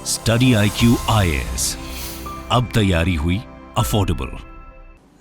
Study IQ IAS, अब तैयारी हुई अफोर्डेबल।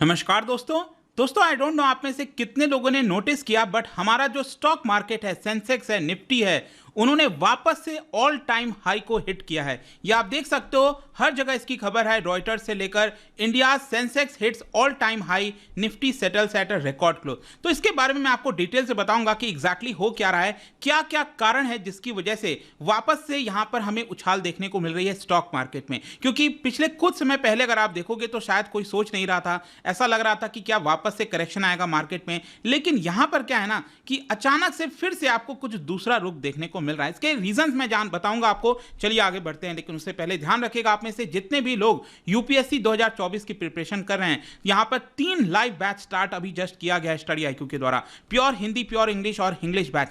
नमस्कार दोस्तों आई डोंट नो आप में से कितने लोगों ने नोटिस किया, बट हमारा जो स्टॉक मार्केट है, सेंसेक्स है, निफ्टी है, उन्होंने वापस से ऑल टाइम हाई को हिट किया है। ये आप देख सकते हो, हर जगह इसकी खबर है। रॉयटर्स से लेकर India Sensex hits all time high, Nifty settles at a record close. तो इसके बारे में मैं आपको डिटेल से बताऊंगा कि एग्जैक्टली हो क्या रहा है, क्या क्या कारण है जिसकी वजह से वापस से यहां पर हमें उछाल देखने को मिल रही है स्टॉक मार्केट में। क्योंकि पिछले कुछ समय पहले अगर आप देखोगे तो शायद कोई सोच नहीं रहा था, ऐसा लग रहा था कि क्या वापस से करेक्शन आएगा मार्केट में। लेकिन यहां पर क्या है ना कि अचानक से फिर से आपको कुछ दूसरा रुख देखने को मिल रहा है। इसके रीजंस मैं बताऊंगा आपको। चलिए आगे बढ़ते हैं, लेकिन उससे पहले ध्यान रखिएगा, आप में से जितने भी लोग यूपीएससी 2024 की प्रिपरेशन कर रहे हैं, यहां पर 3 लाइव बैच स्टार्ट अभी जस्ट किया गया है स्टडी IQ के द्वारा। प्योर हिंदी, प्योर इंग्लिश और English batch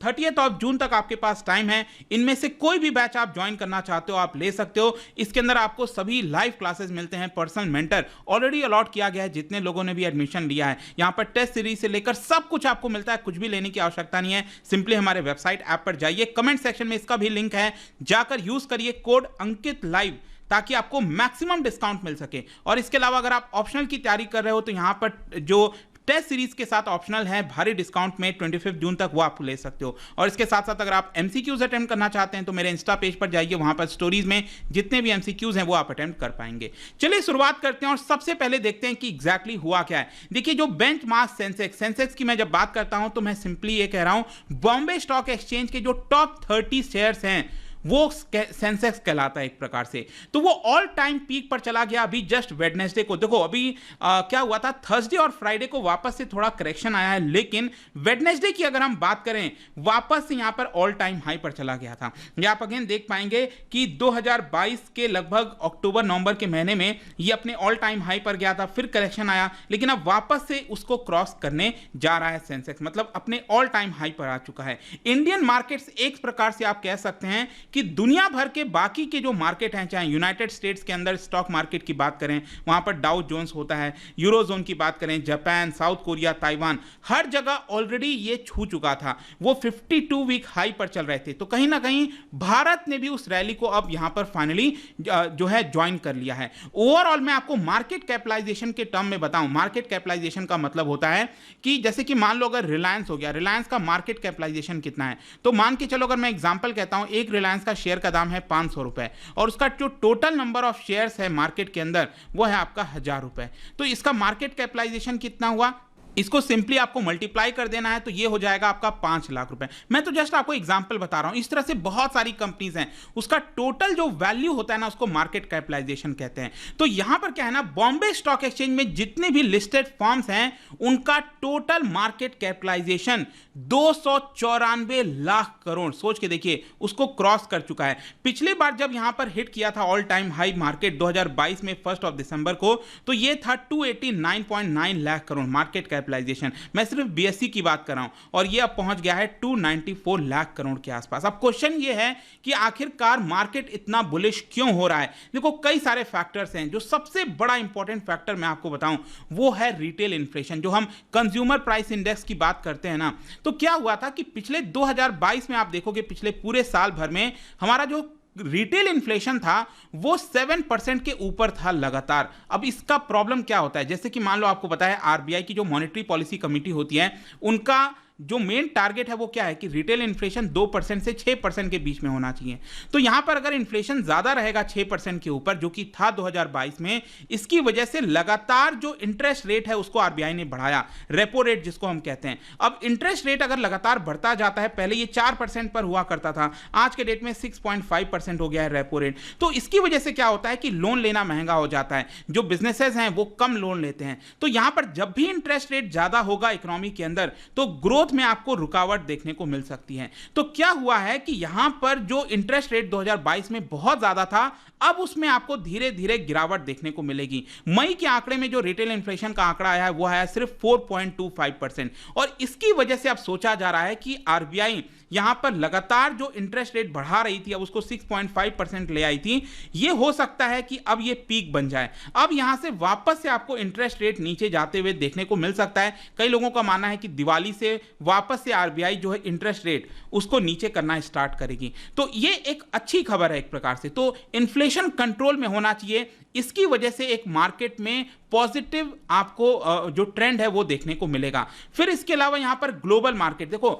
30th of June तक आपके पास टाइम है। इनमें से कोई भी बैच आप ज्वाइन करना चाहते हो आप ले सकते हो। इसके अंदर आपको सभी लाइव क्लासेस मिलते हैं, पर्सनल मेंटर ऑलरेडी अलॉट किया गया है जितने लोगों ने भी एडमिशन लिया है। यहां पर टेस्ट सीरीज से लेकर सब कुछ आपको मिलता है, कुछ भी लेने की आवश्यकता नहीं है। सिंपली हमारे वेबसाइट ऐप पर जाइए, कमेंट सेक्शन में इसका भी लिंक है, जाकर यूज करिए कोड अंकित लाइव ताकि आपको मैक्सिमम डिस्काउंट मिल सके। और इसके अलावा अगर आप ऑप्शनल की तैयारी कर रहे हो तो यहां पर जो टेस्ट सीरीज के साथ ऑप्शनल है भारी डिस्काउंट में 25 जून तक, वो आप ले सकते हो। और इसके साथ साथ अगर आप MCQs अटेम्प्ट करना चाहते हैं तो मेरे इंस्टा पेज पर जाइए, वहां पर स्टोरीज में जितने भी MCQs हैं वो आप अटेम्प्ट कर पाएंगे। चलिए शुरुआत करते हैं और सबसे पहले देखते हैं कि एग्जैक्टली हुआ क्या है। देखिए, जो बेंचमार्क सेंसेक्स की मैं जब बात करता हूं तो मैं सिंपली ये कह रहा हूं, बॉम्बे स्टॉक एक्सचेंज के जो टॉप 30 शेयर्स हैं वो सेंसेक्स कहलाता है एक प्रकार से। तो वो ऑल टाइम पीक पर चला गया अभी जस्ट वेडनेसडे को। देखो अभी क्या हुआ था, थर्सडे और फ्राइडे को वापस से थोड़ा करेक्शन आया है, लेकिन वेडनेसडे की अगर हम बात करें वापस से यहां पर ऑल टाइम हाई पर चला गया था। ये आप अगेन देख पाएंगे कि 2022 के लगभग अक्टूबर नवंबर के महीने में ये अपने ऑल टाइम हाई पर गया था, फिर करेक्शन आया, लेकिन अब वापस से उसको क्रॉस करने जा रहा है सेंसेक्स, मतलब अपने ऑल टाइम हाई पर आ चुका है। इंडियन मार्केट्स एक प्रकार से आप कह सकते हैं कि दुनिया भर के बाकी के जो मार्केट हैं, चाहे यूनाइटेड स्टेट्स के अंदर स्टॉक मार्केट की बात करें, वहां पर डाउ जोन्स होता है, यूरोजोन की बात करें, जापान, साउथ कोरिया, ताइवान, हर जगह ऑलरेडी ये छू चुका था। वो 52 वीक हाई पर चल रहे थे। तो कहीं ना कहीं भारत ने भी उस रैली को अब यहां पर फाइनली जो है ज्वाइन कर लिया है। ओवरऑल मैं आपको मार्केट कैपिटलाइजेशन के टर्म में बताऊं, मार्केट कैपिटलाइजेशन का मतलब होता है कि जैसे कि मान लो अगर रिलायंस हो गया, रिलायंस का मार्केट कैपिटलाइजेशन कितना है, तो मान के चलो अगर मैं एग्जांपल कहता हूं, एक रिलायंस का शेयर का दाम है 500 रुपए और उसका जो टोटल नंबर ऑफ शेयर्स है मार्केट के अंदर वो है आपका 1000 रुपए। तो इसका मार्केट कैपिटलाइजेशन कितना हुआ, इसको सिंपली आपको मल्टीप्लाई कर देना है तो ये हो जाएगा आपका 5 लाख रुपए। मैं तो जस्ट आपको एग्जांपल बता रहा हूं। इस तरह से बहुत सारी कंपनीज हैं, उसका टोटल जो वैल्यू होता है ना उसको मार्केट कैपिटलाइजेशन कहते हैं। तो यहां पर क्या है ना, बॉम्बे स्टॉक एक्सचेंज में जितने भी लिस्टेड फर्म्स हैं उनका total market capitalization 294 lakh crore, सोच के देखिए, उसको क्रॉस कर चुका है। पिछली बार जब यहां पर हिट किया था ऑल टाइम हाई मार्केट 2022 में 1 दिसंबर को, तो ये था 289.9 लाख करोड़ मार्केट कैपिटलाइजेशन। मैं सिर्फ BSE की बात कर रहा हूं और ये अब पहुंच गया है 294 लाख करोड़ के आसपास। अब क्वेश्चन ये है कि आखिरकार मार्केट इतना बुलिश क्यों हो रहा है। देखो कई सारे फैक्टर्स हैं, जो सबसे बड़ा इंपॉर्टेंट फैक्टर मैं आपको बताऊं वो है रिटेल इन्फ्लेशन। जो हम कंज्यूमर प्राइस इंडेक्स की बात करते हैं ना, तो क्या हुआ था कि पिछले 2022 में आप देखोगे पिछले पूरे साल भर में हमारा जो रिटेल इन्फ्लेशन था वो 7% के ऊपर था लगातार। अब इसका प्रॉब्लम क्या होता है, जैसे कि मान लो आपको पता है RBI की जो मॉनेटरी पॉलिसी कमेटी होती है, उनका जो मेन टारगेट है वो क्या है कि रिटेल इन्फ्लेशन 2% से 6% के बीच में होना चाहिए। तो यहां पर अगर इन्फ्लेशन ज्यादा रहेगा 6% के ऊपर, जो कि था 2022 में, इसकी वजह से लगातार जो इंटरेस्ट रेट है उसको RBI ने बढ़ाया, रेपो रेट जिसको हम कहते हैं। अब इंटरेस्ट रेट अगर लगातार बढ़ता जाता है, पहले ये 4% पर हुआ करता था, आज के डेट में 6.5% हो गया है रेपो रेट। तो इसकी वजह से क्या होता है कि लोन लेना महंगा हो जाता है, जो बिजनेसेस हैं वो कम लोन लेते हैं। तो यहां पर जब भी इंटरेस्ट रेट ज्यादा होगा इकोनॉमी के अंदर तो ग्रोथ में आपको रुकावट देखने को मिल सकती है। तो क्या हुआ है कि यहां पर जो इंटरेस्ट रेट 2022 में बहुत ज्यादा था, अब उसमें आपको धीरे धीरे गिरावट देखने को मिलेगी। मई के आंकड़े में जो रिटेल इन्फ्लेशन का आंकड़ा आया है वो आया सिर्फ 4.25% और इसकी वजह से अब सोचा जा रहा है कि RBI यहां पर लगातार जो इंटरेस्ट रेट बढ़ा रही थी, अब उसको 6.5% ले आई थी, ये हो सकता है कि अब ये पीक बन जाए। अब यहां से वापस से आपको इंटरेस्ट रेट नीचे जाते हुए देखने को मिल सकता है। कई लोगों का मानना है कि दिवाली से वापस से आरबीआई जो है इंटरेस्ट रेट उसको नीचे करना स्टार्ट करेगी। तो ये एक अच्छी खबर है एक प्रकार से। तो इन्फ्लेशन कंट्रोल में होना चाहिए, इसकी वजह से एक मार्केट में पॉजिटिव आपको जो ट्रेंड है वो देखने को मिलेगा। फिर इसके अलावा यहां पर ग्लोबल मार्केट देखो,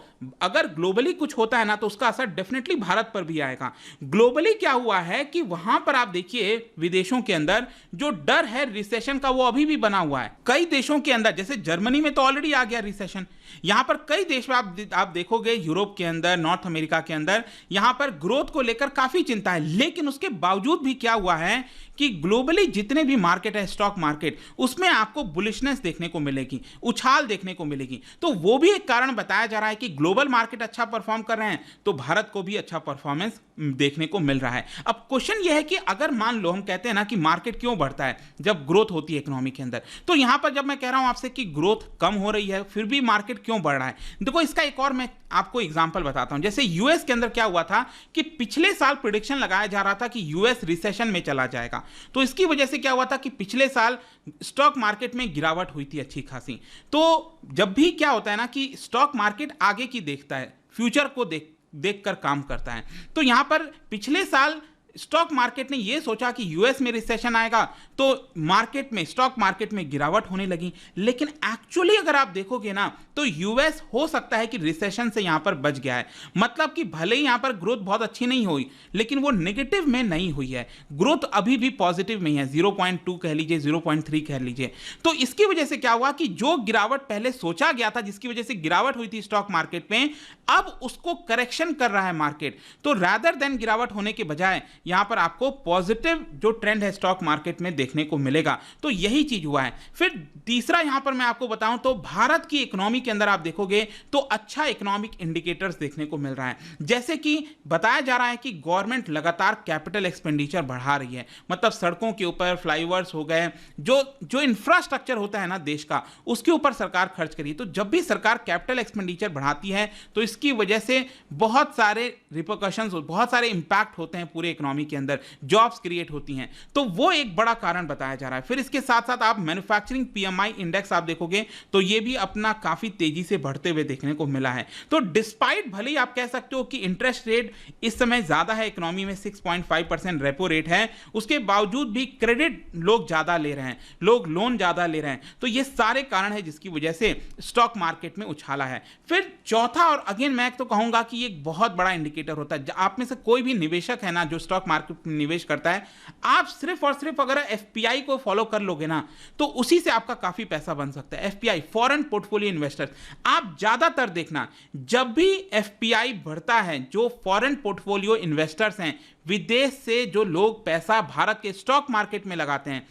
अगर ग्लोबली कुछ होता है ना तो उसका असर डेफिनेटली भारत पर भी आएगा। ग्लोबली क्या हुआ है कि वहां पर आप देखिए विदेशों के अंदर जो डर है रिसेशन का वो अभी भी बना हुआ है। कई देशों के अंदर जैसे जर्मनी में तो ऑलरेडी आ गया रिसेशन, यहां पर कई देश में आप देखोगे यूरोप के अंदर, नॉर्थ अमेरिका के अंदर यहां पर ग्रोथ को लेकर काफी चिंता है। लेकिन उसके बावजूद भी क्या हुआ है कि ग्लोबली जितने भी मार्केट है स्टॉक मार्केट उसमें आपको बुलिशनेस देखने को मिलेगी, उछाल देखने को मिलेगी। तो वो भी एक कारण बताया जा रहा है कि ग्लोबल मार्केट अच्छा परफॉर्म कर रहे हैं तो भारत को भी अच्छा परफॉर्मेंस देखने को मिल रहा है। अब क्वेश्चन यह है कि अगर मान लो हम कहते हैं ना कि मार्केट क्यों बढ़ता है जब ग्रोथ होती है इकोनॉमी के अंदर, तो यहां पर जब मैं कह रहा हूं आपसे कि ग्रोथ कम हो रही है फिर भी मार्केट क्यों बढ़ रहा है, देखो इसका एक और मैं आपको एग्जांपल बताता हूं। जैसे यूएस के अंदर क्या हुआ था कि पिछले साल प्रेडिक्शन लगाया जा रहा था कि यूएस रिसेशन में चला जाएगा, तो इसकी वजह से क्या हुआ था कि पिछले साल स्टॉक मार्केट में गिरावट हुई थी अच्छी खासी। तो जब भी क्या होता है ना कि स्टॉक मार्केट आगे की देखता है, फ्यूचर को देखकर काम करता है। तो यहां पर पिछले साल स्टॉक मार्केट ने यह सोचा कि यूएस में रिसेशन आएगा तो मार्केट में, स्टॉक मार्केट में गिरावट होने लगी। लेकिन एक्चुअली अगर आप देखोगे ना तो यूएस हो सकता है कि रिसेशन से यहां पर बच गया है, मतलब कि भले ही यहां पर ग्रोथ बहुत अच्छी नहीं हुई लेकिन वो नेगेटिव में नहीं हुई है, ग्रोथ अभी भी पॉजिटिव में है, 0.2 कह लीजिए, 0.3 कह लीजिए। तो इसकी वजह से क्या हुआ कि जो गिरावट पहले सोचा गया था जिसकी वजह से गिरावट हुई थी स्टॉक मार्केट में, अब उसको करेक्शन कर रहा है मार्केट। तो रादर देन गिरावट होने के बजाय यहां पर आपको पॉजिटिव जो ट्रेंड है स्टॉक मार्केट में देखने को मिलेगा। तो यही चीज हुआ है। फिर तीसरा यहां पर मैं आपको बताऊं तो भारत की इकोनॉमी के अंदर आप देखोगे तो अच्छा इकोनॉमिक इंडिकेटर्स देखने को मिल रहा है। जैसे कि बताया जा रहा है कि गवर्नमेंट लगातार कैपिटल एक्सपेंडिचर बढ़ा रही है, मतलब सड़कों के ऊपर फ्लाईओवर्स हो गए, जो इंफ्रास्ट्रक्चर होता है ना देश का उसके ऊपर सरकार खर्च करी। तो जब भी सरकार कैपिटल एक्सपेंडिचर बढ़ाती है तो इसकी वजह से बहुत सारे रिपरकशंस, बहुत सारे इंपैक्ट होते हैं पूरे इकोनॉमी के अंदर, जॉब्स क्रिएट होती हैं। तो वो एक बड़ा कारण बताया जा रहा है। फिर इसके साथ साथ आप मैन्युफैक्चरिंग पीएमआई इंडेक्स आप देखोगे तो ये भी अपना काफी तेजी से बढ़ते हुए देखने को मिला है। तो डिस्पाइट भले ही आप कह सकते हो कि इंटरेस्ट रेट इस समय ज्यादा है इकोनॉमी में, 6.5% रेपो रेट है, उसके बावजूद भी क्रेडिट लोग ज्यादा ले रहे हैं, लोग लोन ज्यादा ले रहे हैं। तो ये सारे कारण है जिसकी वजह से स्टॉक मार्केट में उछाला है। फिर चौथा, और अगेन मैं तो कहूंगा कि ये एक बहुत बड़ा इंडिकेटर होता है। आप में से कोई भी निवेशक है ना जो स्टॉक मार्केट में निवेश करता है, आप सिर्फ और सिर्फ अगर एफपीआई को फॉलो कर लोगे ना तो उसी से आपका काफी पैसा बन सकता है। एफपीआई, फॉरेन पोर्टफोलियो इन्वेस्टर्स, आप ज्यादातर देखना जब भी एफपीआई बढ़ता है, जो फॉरेन पोर्टफोलियो इन्वेस्टर्स हैं, विदेश से जो लोग पैसा भारत के स्टॉक मार्केट में लगाते हैं,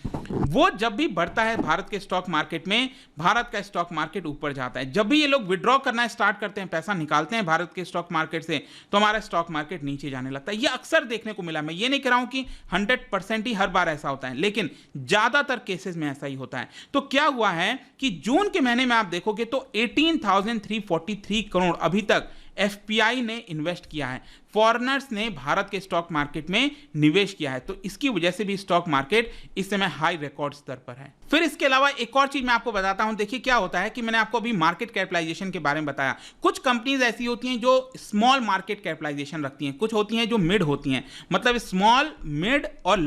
वो जब भी बढ़ता है भारत के स्टॉक मार्केट में, भारत का स्टॉक मार्केट ऊपर जाता है। जब भी ये लोग विड्रॉ करना स्टार्ट करते हैं, पैसा निकालते हैं भारत के स्टॉक मार्केट से, तो हमारा स्टॉक मार्केट नीचे जाने लगता है। ये अक्सर देखने को मिला। मैं ये नहीं कह रहा हूं कि 100% ही हर बार ऐसा होता है, लेकिन ज्यादातर केसेस में ऐसा ही होता है। तो क्या हुआ है कि जून के महीने में आप देखोगे तो 18,343 करोड़ अभी तक एफपीआई ने इन्वेस्ट किया है, फॉरेनर्स ने भारत के स्टॉक मार्केट में निवेश किया है। तो इसकी वजह से भी स्टॉक मार्केट इस समय हाई रिकॉर्ड स्तर पर है। फिर इसके अलावा एक और चीज मैं आपको बताता हूं। देखिए क्या होता है कि मैंने आपको अभी मार्केट कैपिटलाइजेशन के बारे में बताया। कुछ कंपनीज ऐसी होती हैं जो स्मॉल मार्केट कैपिटलाइजेशन रखती हैं, कुछ होती हैं जो मिड होती हैं, मतलब स्मॉल, मिड और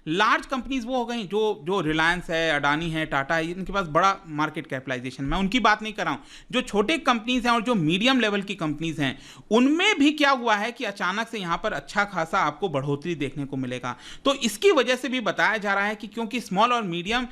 लार्ज कंपनीज वो हो गई जो रिलायंस है, अडानी है, टाटा है, इनके पास बड़ा मार्केट कैपिटलाइजेशन। मैं उनकी बात नहीं कर रहा हूं। जो छोटे कंपनीज हैं और जो मीडियम लेवल की कंपनीज हैं, उनमें भी क्या हुआ है कि अचानक से यहां पर अच्छा खासा आपको बढ़ोतरी देखने को मिलेगा। तो इसकी वजह से भी बताया जा रहा है कि क्योंकि स्मॉल और मीडियम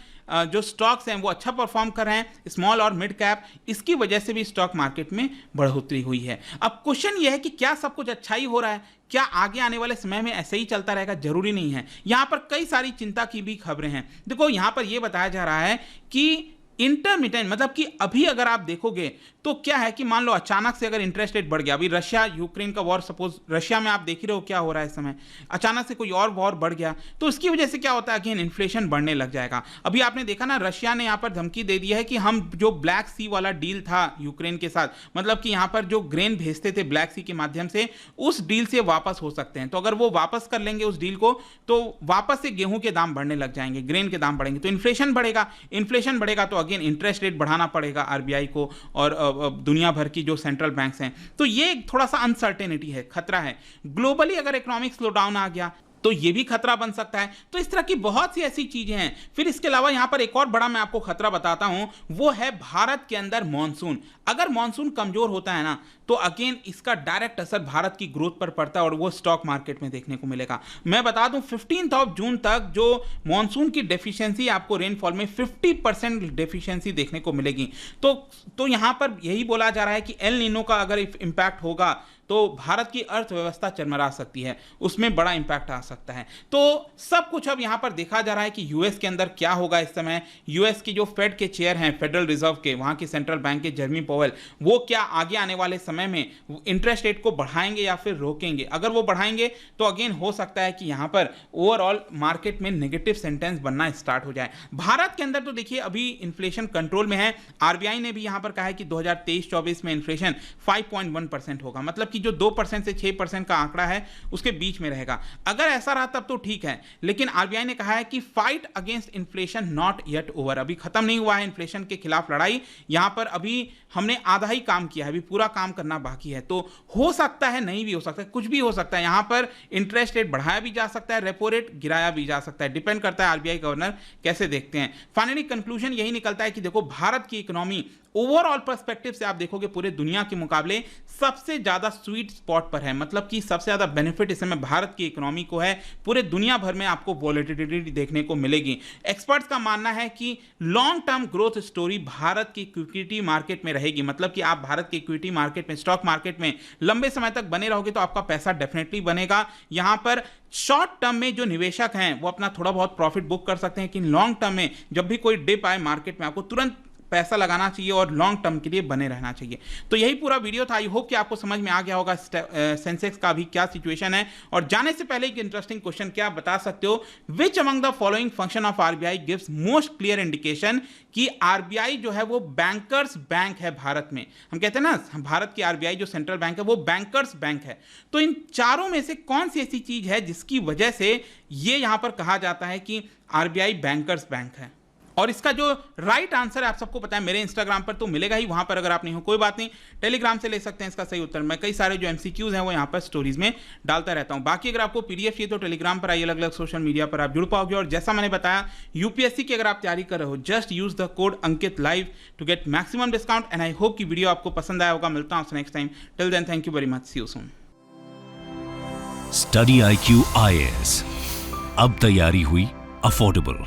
जो स्टॉक्स हैं वो अच्छा परफॉर्म कर रहे हैं, स्मॉल और मिड कैप, इसकी वजह से भी स्टॉक मार्केट में बढ़ोतरी हुई है। अब क्वेश्चन ये है कि क्या सब कुछ अच्छा ही हो रहा है, क्या आगे आने वाले समय में ऐसे ही चलता रहेगा? जरूरी नहीं है। यहां पर कई सारी चिंता की भी खबरें हैं। देखो यहां पर यह बताया जा रहा है कि इंटरमिटेंट, मतलब कि अभी अगर आप देखोगे तो क्या है कि मान लो अचानक से अगर इंटरेस्ट रेट बढ़ गया, अभी रशिया यूक्रेन का वॉर, सपोज रशिया में आप देख ही रहे हो क्या हो रहा है इस समय, अचानक से कोई और वॉर बढ़ गया तो उसकी वजह से क्या होता है कि इन्फ्लेशन बढ़ने लग जाएगा। अभी आपने देखा ना, रशिया ने यहां पर धमकी दे दी है कि हम जो ब्लैक सी वाला डील था यूक्रेन के साथ, मतलब कि यहां पर जो ग्रेन भेजते थे ब्लैक सी के माध्यम से, उस डील से वापस हो सकते हैं। तो अगर वो वापस कर लेंगे उस डील को तो वापस से गेहूं के दाम बढ़ने लग जाएंगे, ग्रेन के दाम बढ़ेंगे, तो इन्फ्लेशन बढ़ेगा। इन्फ्लेशन बढ़ेगा तो अगेन इंटरेस्ट रेट बढ़ाना पड़ेगा आरबीआई को और दुनिया भर की जो सेंट्रल बैंक्स हैं। तो ये थोड़ा सा अनसर्टेनिटी है, खतरा है। ग्लोबली अगर इकोनॉमिक स्लोडाउन आ गया तो ये भी खतरा बन सकता है। तो इस तरह की बहुत सी ऐसी चीजें हैं। फिर इसके अलावा यहां पर एक और बड़ा मैं आपको खतरा बताता हूं, वो है भारत के अंदर मॉनसून। अगर मॉनसून कमजोर होता है ना तो अगेन इसका डायरेक्ट असर भारत की ग्रोथ पर पड़ता है और वो स्टॉक मार्केट में देखने को मिलेगा। मैं बता दूं 15 जून तक जो मॉनसून की डेफिशिएंसी आपको रेनफॉल में 50% डेफिशिएंसी देखने को मिलेगी। तो यहां पर यही बोला जा रहा है कि एल नीनो का अगर इंपैक्ट होगा तो भारत की अर्थव्यवस्था चरमरा सकती है, उसमें बड़ा इंपैक्ट आ सकता है। तो सब कुछ अब यहां पर देखा जा रहा है कि यूएस के अंदर क्या होगा इस समय। यूएस की जो फेड के चेयर हैं, फेडरल रिजर्व के, वहां की सेंट्रल बैंक के जेरेमी पावेल, वो क्या आगे आने वाले समय में इंटरेस्ट रेट को बढ़ाएंगे या फिर रोकेंगे। अगर वो बढ़ाएंगे तो अगेन हो सकता है कि यहां पर ओवरऑल मार्केट में नेगेटिव सेंटेंस बनना स्टार्ट हो जाए। भारत के अंदर तो देखिए अभी इन्फ्लेशन कंट्रोल में है। आरबीआई ने भी यहां पर कहा है कि 2023-24 में इन्फ्लेशन 5.1% होगा, मतलब कि जो 2% से 6% का आंकड़ा है उसके बीच में रहेगा। अगर ऐसा रहा तब तो ठीक है, लेकिन आरबीआई ने कहा है कि fight against inflation not yet over, अभी खत्म नहीं हुआ है इन्फ्लेशन के खिलाफ लड़ाई। यहां पर अभी हमने आधा ही काम किया है, अभी पूरा काम करना बाकी है। तो हो सकता है, नहीं भी हो सकता है, कुछ भी हो सकता है। यहां पर इंटरेस्ट रेट बढ़ाया भी जा सकता है, रेपो रेट गिराया भी जा सकता है, डिपेंड करता है आरबीआई गवर्नर कैसे देखते हैं। फाइनली कंक्लूजन यही निकलता है कि देखो भारत की इकोनॉमी ओवरऑल पर्सपेक्टिव से आप देखोगे पूरे दुनिया के मुकाबले सबसे ज्यादा स्वीट स्पॉट पर है, मतलब कि सबसे ज्यादा बेनिफिट इस समय भारत की इकोनॉमी को है। पूरे दुनिया भर में आपको वॉलेटिलिटी देखने को मिलेगी। एक्सपर्ट्स का मानना है कि long term growth story Bharat की इक्विटी मार्केट में रहेगी, मतलब कि आप भारत के इक्विटी मार्केट में, स्टॉक मार्केट में लंबे समय तक बने रहोगे तो आपका पैसा डेफिनेटली बनेगा। यहां पर शॉर्ट टर्म में जो निवेशक हैं वो अपना थोड़ा बहुत प्रॉफिट बुक कर सकते हैं, कि लॉन्ग टर्म में जब भी कोई डिप आए मार्केट में आपको तुरंत पैसा लगाना चाहिए और लॉन्ग टर्म के लिए बने रहना चाहिए। तो यही पूरा वीडियो था। आई होप कि आपको समझ में आ गया होगा सेंसेक्स का अभी क्या सिचुएशन है। और जाने से पहले एक इंटरेस्टिंग क्वेश्चन, क्या आप बता सकते हो which among the following function of RBI gives most clear indication कि आरबीआई जो है वो बैंकर्स बैंक है भारत में। हम कहते हैं ना भारत की आरबीआई जो सेंट्रल बैंक है वो बैंकर्स बैंक है। तो इन चारों में से कौन सी ऐसी चीज है जिसकी वजह से ये यहां पर कहा जाता है कि आरबीआई बैंकर्स बैंक है। और इसका जो राइट आंसर है आप सबको पता है, मेरे इंस्टाग्राम पर तो मिलेगा ही, वहां पर अगर आप नहीं हो कोई बात नहीं, टेलीग्राम से ले सकते हैं इसका सही उत्तर। मैं कई सारे जो एमसीक्यूज हैं वो यहां पर स्टोरीज में डालता रहता हूं। बाकी अगर आपको पीडीएफ चाहिए तो टेलीग्राम पर आइए, अलग अलग सोशल मीडिया पर आप जुड़ पाओगे। और जैसा मैंने बताया यूपीएससी की अगर आप तैयारी कर रहे हो, just use the code Ankit live to get maximum discount. And I hope कि वीडियो आपको पसंद आया होगा। मिलता हूं next time, till then thank you very much, see you soon. Study IQ IAS, अब तैयारी हुई अफोर्डेबल।